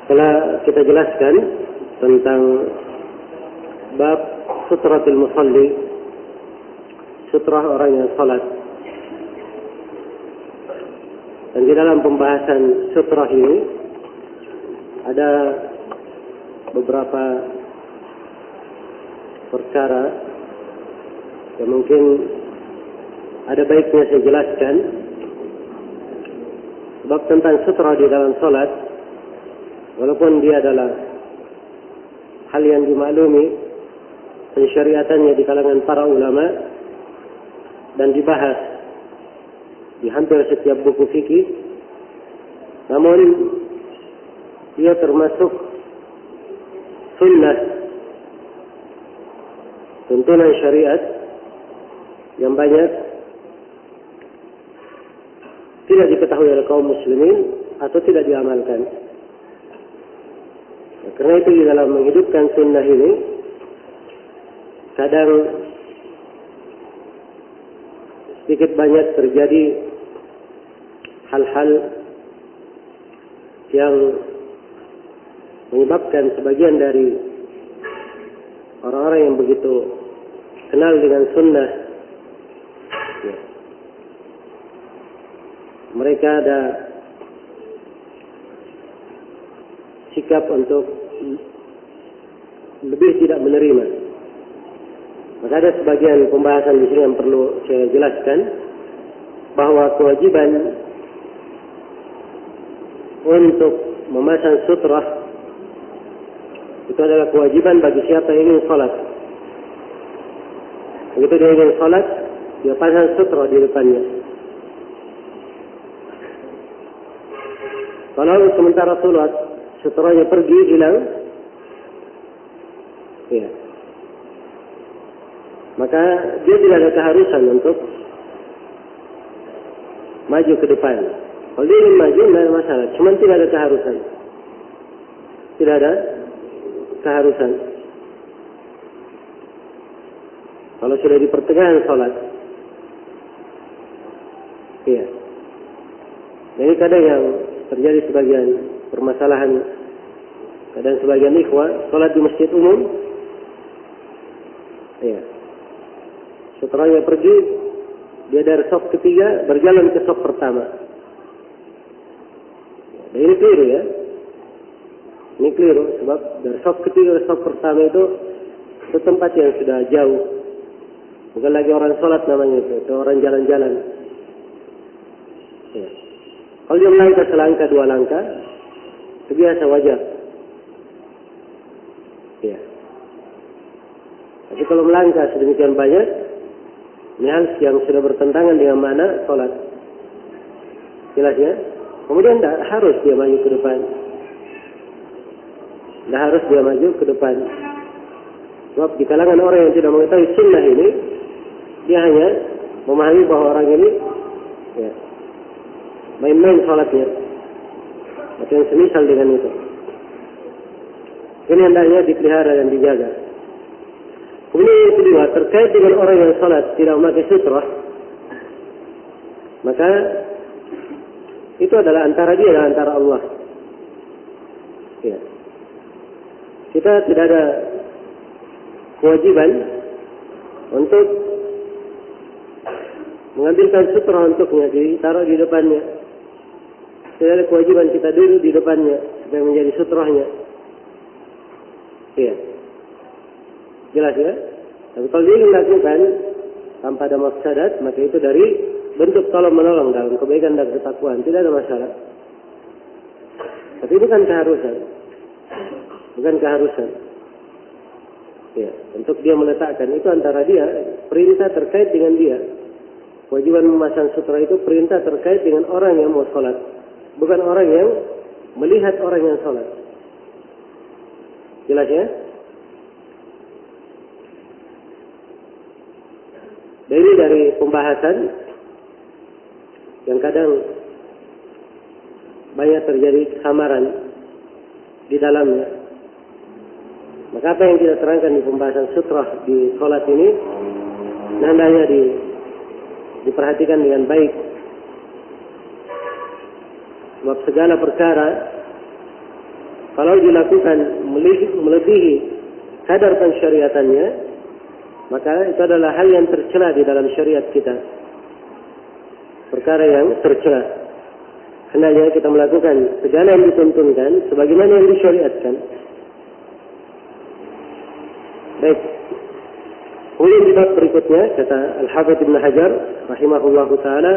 Telah kita jelaskan tentang bab sutratul musalli, sutrah orang yang salat. Dan di dalam pembahasan sutrah ini ada beberapa perkara yang mungkin ada baiknya saya jelaskan. Sebab tentang sutrah di dalam salat, walaupun dia adalah hal yang dimaklumi pensyariatannya di kalangan para ulama dan dibahas di hampir setiap buku fikih, namun ia termasuk sunnah, tuntunan syariat yang banyak tidak diketahui oleh kaum muslimin atau tidak diamalkan. Karena itu di dalam menghidupkan sunnah ini kadang sedikit banyak terjadi hal-hal yang menyebabkan sebagian dari orang-orang yang begitu kenal dengan sunnah, mereka ada sikap untuk lebih tidak menerima. Maka ada sebagian pembahasan di sini yang perlu saya jelaskan, bahwa kewajiban untuk memasang sutrah itu adalah kewajiban bagi siapa yang ingin salat. Begitu dia ingin salat, dia pasang sutrah di depannya. Kalau sementara salat sutrahnya pergi, hilang, ya, maka dia tidak ada keharusan untuk maju ke depan. Kalau dia ingin maju, tidak ada masalah. Cuma tidak ada keharusan. Tidak ada keharusan. Kalau sudah di pertengahan salat, iya. Jadi kadang yang terjadi sebagian permasalahan, kadang sebagian ikhwah salat di masjid umum, iya, sutrahnya pergi, dia dari saf ketiga berjalan ke saf pertama. Dan ini keliru, ya. Ini keliru, sebab dari saf ketiga ke saf pertama itu tempat yang sudah jauh. Bukan lagi orang salat namanya itu orang jalan-jalan. Ya. Kalau dia melangkah selangkah dua langkah, itu biasa, wajar. Ya. Tapi kalau melangkah sedemikian banyak, ini hal yang sudah bertentangan dengan mana salat. Jelas, ya? Kemudian tidak harus dia maju ke depan. Tidak harus dia maju ke depan. Sebab di kalangan orang yang tidak mengetahui sunnah ini, dia hanya memahami bahwa orang ini, ya, main-main salatnya, atau yang semisal dengan itu. Ini hendaknya dipelihara dan dijaga. Kemudian yang kedua, terkait dengan orang yang salat tidak memakai sutrah, maka itu adalah antara dia dan antara Allah. Ya. Kita tidak ada kewajiban untuk mengambilkan sutrah untuknya, ditaruh di depannya. Tidak ada kewajiban kita duduk di depannya supaya menjadi sutrahnya. Iya. Jelas, ya? Tapi kalau dia ingin lakukan tanpa ada mafsadat, maka itu dari bentuk tolong menolong dalam kebaikan dan ketakwaan, tidak ada masalah. Tapi bukan keharusan. Bukan keharusan. Ya, untuk dia meletakkan itu antara dia, perintah terkait dengan dia. Kewajiban memasang sutra itu perintah terkait dengan orang yang mau sholat, bukan orang yang melihat orang yang sholat. Jelas, ya? Dan ini dari pembahasan yang kadang banyak terjadi kesamaran di dalamnya. Maka apa yang kita terangkan di pembahasan sutrah di sholat ini, hendaknya diperhatikan dengan baik. Sebab segala perkara kalau dilakukan melebihi kadar pensyariatannya, maka itu adalah hal yang tercela di dalam syariat kita. Perkara yang tercela. Hendaknya kita melakukan segala yang dituntunkan sebagaimana yang disyariatkan. Baik. Kemudian di bab berikutnya kata Al-Hafidz Ibnu Hajar rahimahullahu taala,